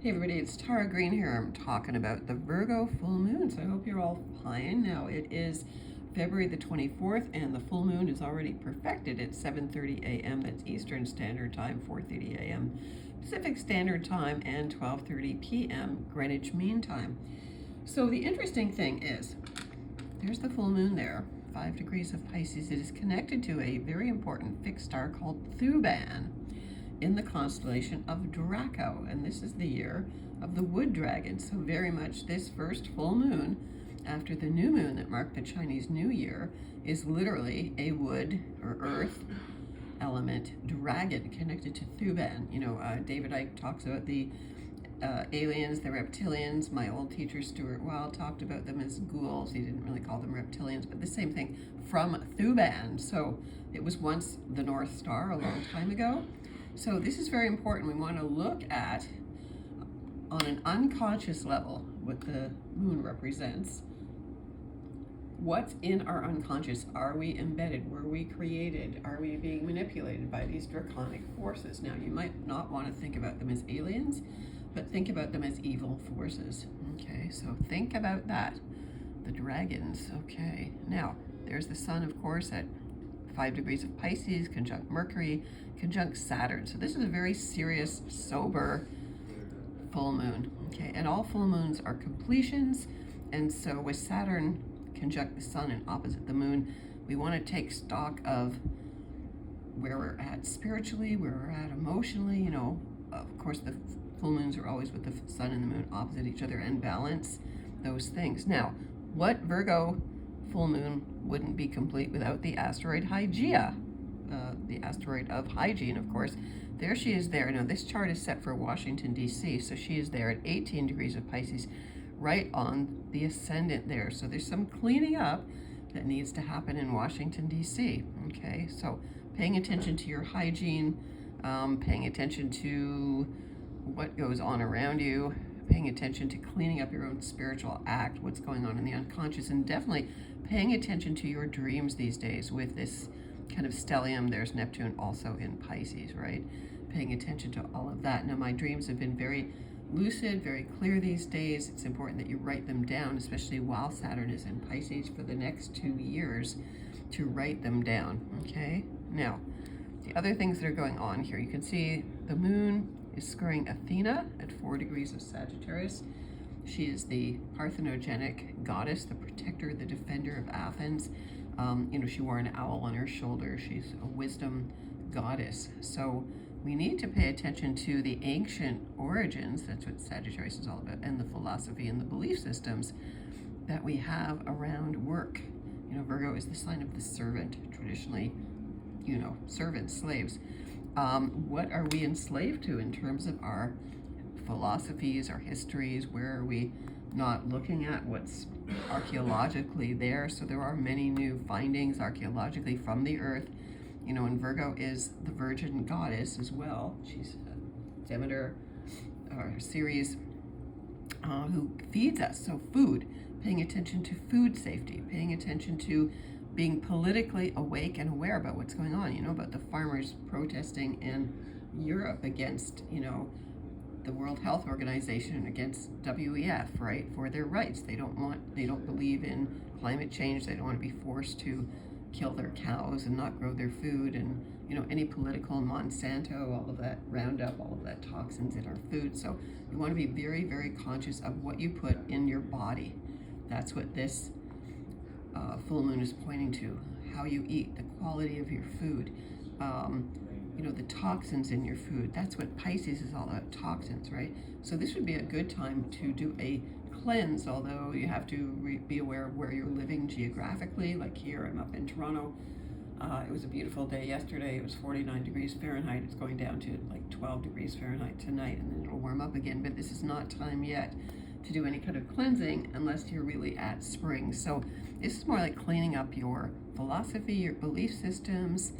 Hey everybody, it's Tara Green here. I'm talking about the Virgo full moon, so I hope you're all fine. Now it is February the 24th and the full moon is already perfected at 7:30 a.m. That's Eastern Standard Time, 4:30 a.m. Pacific Standard Time, and 12:30 p.m. Greenwich Mean Time. So the interesting thing is, there's the full moon there, 5 degrees of Pisces. It is connected to a very important fixed star called Thuban in the constellation of Draco, and this is the year of the wood dragon. So very much this first full moon after the new moon that marked the Chinese New Year is literally a wood or earth element dragon connected to Thuban. David Icke talks about the aliens, the reptilians. My old teacher Stuart Wilde talked about them as ghouls. He didn't really call them reptilians, but the same thing from Thuban. So it was once the North Star a long time ago. So this is very important. We want to look at, on an unconscious level, what the moon represents. What's in our unconscious? Are we embedded? Were we created? Are we being manipulated by these draconic forces? Now, you might not want to think about them as aliens, but think about them as evil forces. Okay, so think about that. The dragons. Okay, now, there's the sun, of course, at 5 degrees of Pisces, conjunct Mercury, conjunct Saturn. So this is a very serious, sober full moon. Okay, and all full moons are completions. And so with Saturn conjunct the sun and opposite the moon, we want to take stock of where we're at spiritually, where we're at emotionally. Of course, the full moons are always with the sun and the moon opposite each other, and balance those things. Now, what Virgo full moon wouldn't be complete without the asteroid Hygeia, the asteroid of hygiene, of course. There she is there. Now, this chart is set for Washington, D.C., so she is there at 18 degrees of Pisces, right on the ascendant there. So there's some cleaning up that needs to happen in Washington, D.C., okay? So paying attention to your hygiene, paying attention to what goes on around you, paying attention to cleaning up your own spiritual act, what's going on in the unconscious, and definitely paying attention to your dreams these days with this kind of stellium. There's Neptune also in Pisces, right? Paying attention to all of that. Now, my dreams have been very lucid, very clear these days. It's important that you write them down, especially while Saturn is in Pisces for the next 2 years, to write them down, okay? Now, the other things that are going on here, you can see the moon is squaring Athena at 4 degrees of Sagittarius. She is the parthenogenic goddess, the protector, the defender of Athens. She wore an owl on her shoulder. She's a wisdom goddess. So we need to pay attention to the ancient origins, that's what Sagittarius is all about, and the philosophy and the belief systems that we have around work. Virgo is the sign of the servant, traditionally, servants, slaves. What are we enslaved to in terms of our philosophies, our histories? Where are we not looking at what's archaeologically there? So there are many new findings archaeologically from the earth. And Virgo is the virgin goddess as well. She's Demeter, or Ceres, who feeds us. So food, paying attention to food safety, paying attention to being politically awake and aware about what's going on, about the farmers protesting in Europe against, the World Health Organization, against WEF, right, for their rights. They don't believe in climate change. They don't want to be forced to kill their cows and not grow their food, and, any political Monsanto, all of that Roundup, all of that toxins in our food. So you want to be very, very conscious of what you put in your body. That's what this full moon is pointing to. How you eat, the quality of your food, the toxins in your food. That's what Pisces is all about, toxins, right? So this would be a good time to do a cleanse, although you have to be aware of where you're living geographically. Like here, I'm up in Toronto. It was a beautiful day yesterday. It was 49 degrees Fahrenheit. It's going down to like 12 degrees Fahrenheit tonight, and then it'll warm up again. But this is not time yet to do any kind of cleansing unless you're really at spring. So this is more like cleaning up your philosophy, your belief systems,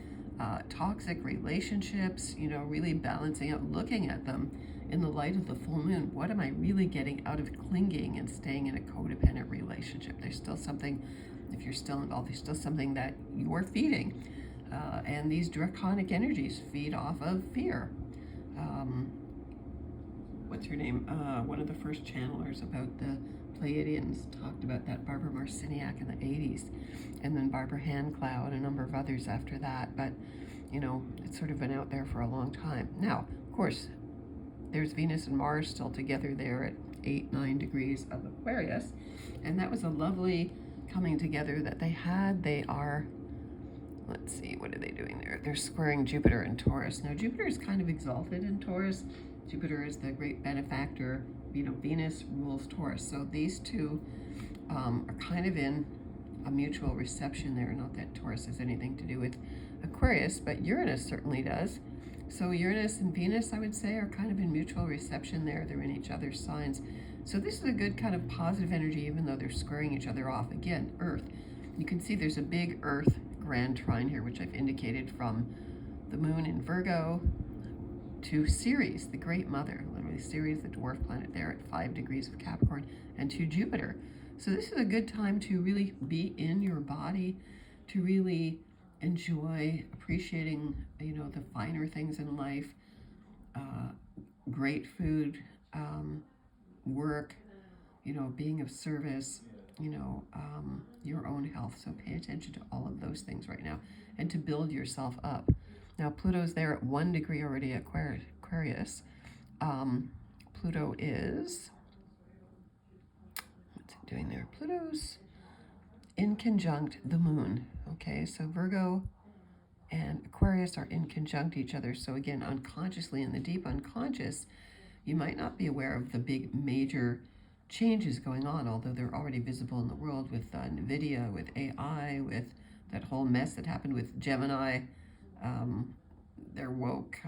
toxic relationships, really balancing out, looking at them in the light of the full moon. What am I really getting out of clinging and staying in a codependent relationship? There's still something, if you're still involved, there's still something that you're feeding. And these draconic energies feed off of fear. What's what's her name? One of the first channelers about the Pleiadians talked about that, Barbara Marciniak in the 80s, and then Barbara Handclough and a number of others after that. But, you know, it's sort of been out there for a long time. Now, of course, there's Venus and Mars still together there at 8-9 degrees of Aquarius, and that was a lovely coming together that they had. They are, let's see, what are they doing there? They're squaring Jupiter in Taurus. Now, Jupiter is kind of exalted in Taurus. Jupiter is the great benefactor. You know, Venus rules Taurus. So these two are kind of in a mutual reception there. Not that Taurus has anything to do with Aquarius, but Uranus certainly does. So Uranus and Venus, I would say, are kind of in mutual reception there. They're in each other's signs. So this is a good kind of positive energy, even though they're squaring each other off. Again, Earth. You can see there's a big Earth grand trine here, which I've indicated from the moon in Virgo to Ceres, the great mother, literally Ceres, the dwarf planet there at 5 degrees of Capricorn, and to Jupiter. So this is a good time to really be in your body, to really enjoy appreciating, you know, the finer things in life, great food, work, you know, being of service, you know, your own health. So pay attention to all of those things right now and to build yourself up. Now, Pluto's there at 1 degree already at Aquarius. Pluto is, what's it doing there? Pluto's in conjunct the moon. Okay, so Virgo and Aquarius are in conjunct each other. So again, unconsciously in the deep unconscious, you might not be aware of the big major changes going on, although they're already visible in the world with NVIDIA, with AI, with that whole mess that happened with Gemini, their woke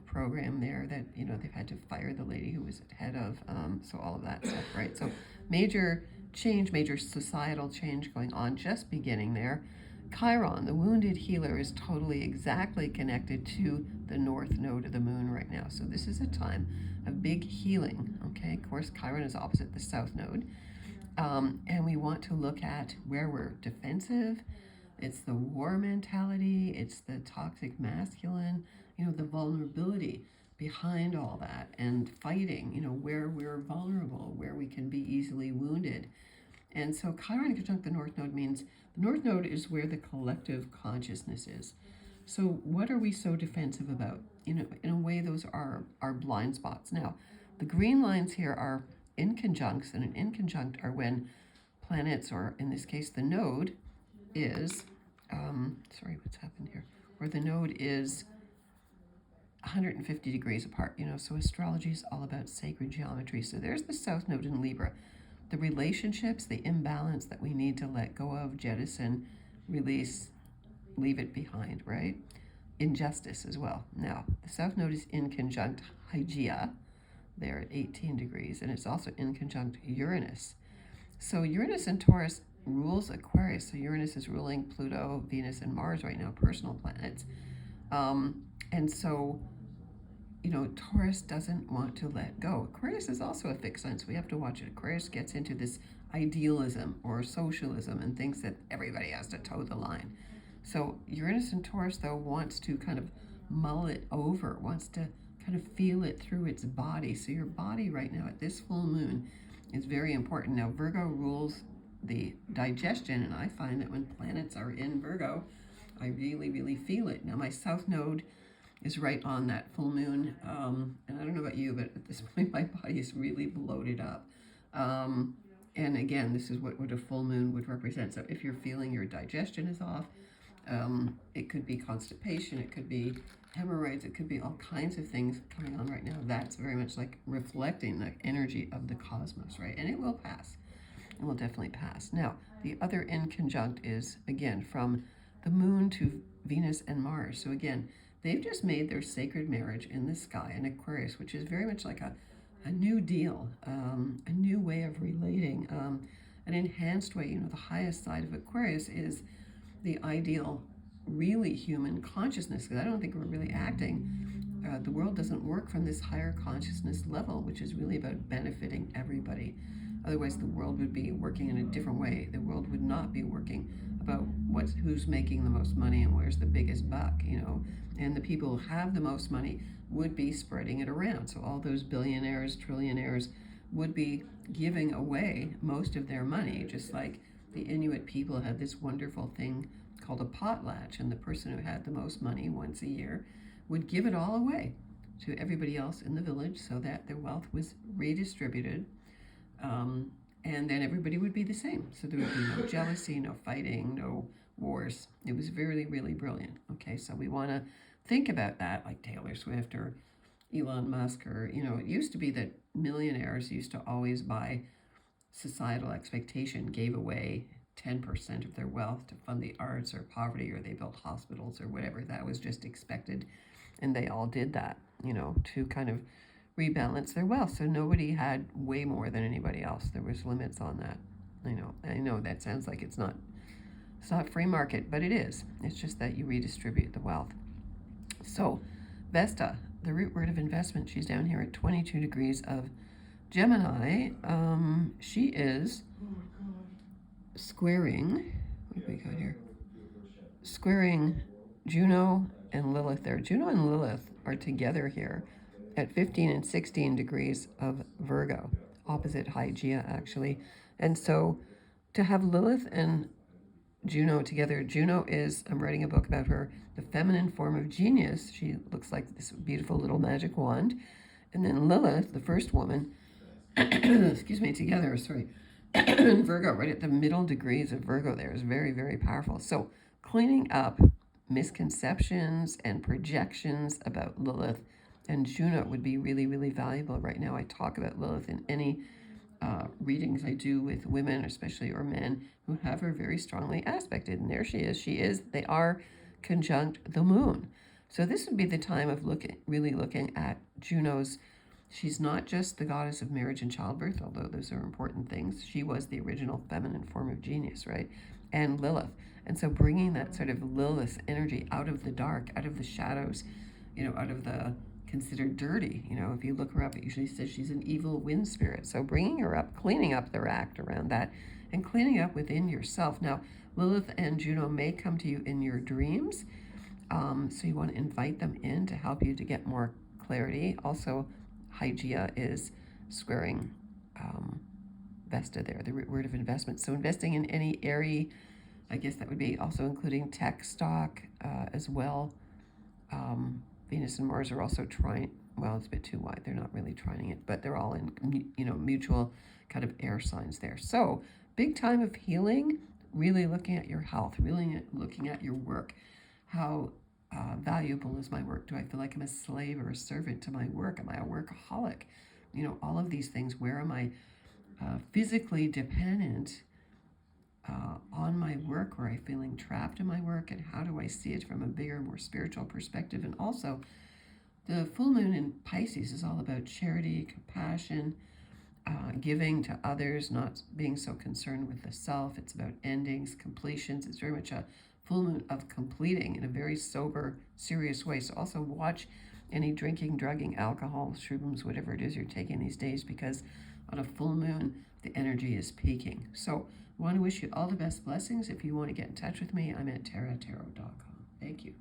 program there that, you know, they've had to fire the lady who was head of, so all of that stuff, right? So major change, major societal change going on, just beginning there. Chiron, the wounded healer, is totally exactly connected to the north node of the moon right now. So this is a time of big healing, okay? Of course, Chiron is opposite the south node. And we want to look at where we're defensive. It's the war mentality. It's the toxic masculine, you know, the vulnerability behind all that, and fighting, you know, where we're vulnerable, where we can be easily wounded. And so Chiron conjunct the North Node means the North Node is where the collective consciousness is. So what are we so defensive about? You know, in a way, those are our blind spots. Now, the green lines here are inconjuncts, and an inconjunct are when planets, or in this case, the node is, sorry, what's happened here? Where the node is 150 degrees apart, you know, so astrology is all about sacred geometry. So there's the South Node in Libra. The relationships, the imbalance that we need to let go of, jettison, release, leave it behind, right? Injustice as well. Now, the South Node is in conjunct Hygeia, there at 18 degrees, and it's also in conjunct Uranus. So Uranus in Taurus rules Aquarius. So Uranus is ruling Pluto, Venus, and Mars right now, personal planets. And so, you know, Taurus doesn't want to let go. Aquarius is also a fixed sign, so we have to watch it. Aquarius gets into this idealism or socialism and thinks that everybody has to toe the line. So Uranus in Taurus, though, wants to kind of mull it over, wants to kind of feel it through its body. So your body right now at this full moon is very important. Now, Virgo rules the digestion, and I find that when planets are in Virgo, I really, really feel it. Now, my South Node is right on that full moon, and I don't know about you, but at this point my body is really bloated up. And again, this is what a full moon would represent. So if you're feeling your digestion is off, it could be constipation, it could be hemorrhoids, it could be all kinds of things coming on right now. That's very much like reflecting the energy of the cosmos, right? And it will pass. It will definitely pass. Now, the other inconjunct is, again, from the moon to Venus and Mars. So again, they've just made their sacred marriage in the sky in Aquarius, which is very much like a new deal, a new way of relating, an enhanced way. You know, the highest side of Aquarius is the ideal, really human consciousness, because I don't think we're really acting. The world doesn't work from this higher consciousness level, which is really about benefiting everybody. Otherwise, the world would be working in a different way. The world would not be working about who's making the most money and where's the biggest buck, And the people who have the most money would be spreading it around. So all those billionaires, trillionaires would be giving away most of their money, just like the Inuit people had this wonderful thing called a potlatch, and the person who had the most money once a year would give it all away to everybody else in the village so that their wealth was redistributed. And then everybody would be the same. So there would be no jealousy, no fighting, no wars. It was really, really brilliant. Okay, so we want to think about that, like Taylor Swift or Elon Musk, or, it used to be that millionaires used to always, by societal expectation, gave away 10% of their wealth to fund the arts or poverty, or they built hospitals or whatever. That was just expected. And they all did that, to kind of rebalance their wealth. So nobody had way more than anybody else. There was limits on that. I know that sounds like it's not free market, but it is. It's just that you redistribute the wealth. So Vesta, the root word of investment, she's down here at 22 degrees of Gemini. She is squaring, what do we got here? Squaring Juno and Lilith there. Juno and Lilith are together here at 15 and 16 degrees of Virgo, opposite Hygeia, actually. And so to have Lilith and Juno together, Juno is, I'm writing a book about her, the feminine form of genius. She looks like this beautiful little magic wand. And then Lilith, the first woman, excuse me, together, and Virgo, right at the middle degrees of Virgo there, is very, very powerful. So cleaning up misconceptions and projections about Lilith and Juno would be really, really valuable right now. I talk about Lilith in any readings I do with women, especially, or men who have her very strongly aspected. And there she is. They are conjunct the moon. So this would be the time of really looking at Juno's. She's not just the goddess of marriage and childbirth, although those are important things. She was the original feminine form of genius, right? And Lilith. And so bringing that sort of Lilith energy out of the dark, out of the shadows, out of the considered dirty. If you look her up, it usually says she's an evil wind spirit. So bringing her up, cleaning up their act around that, and cleaning up within yourself. Now, Lilith and Juno may come to you in your dreams. So you want to invite them in to help you to get more clarity. Also, Hygeia is squaring Vesta there, the root word of investment. So investing in any area, I guess that would be also including tech stock as well. Venus and Mars are also trying, well, it's a bit too wide. They're not really trining it, but they're all in, mutual kind of air signs there. So big time of healing, really looking at your health, really looking at your work. How valuable is my work? Do I feel like I'm a slave or a servant to my work? Am I a workaholic? All of these things. Where am I physically dependent on my work, or am I feeling trapped in my work, and how do I see it from a bigger, more spiritual perspective? And also, the full moon in Pisces is all about charity, compassion, giving to others, not being so concerned with the self. It's about endings, completions. It's very much a full moon of completing in a very sober, serious way. So also watch any drinking, drugging, alcohol, shrooms, whatever it is you're taking these days, because on a full moon, the energy is peaking. So I want to wish you all the best blessings. If you want to get in touch with me, I'm at taratarot.com. Thank you.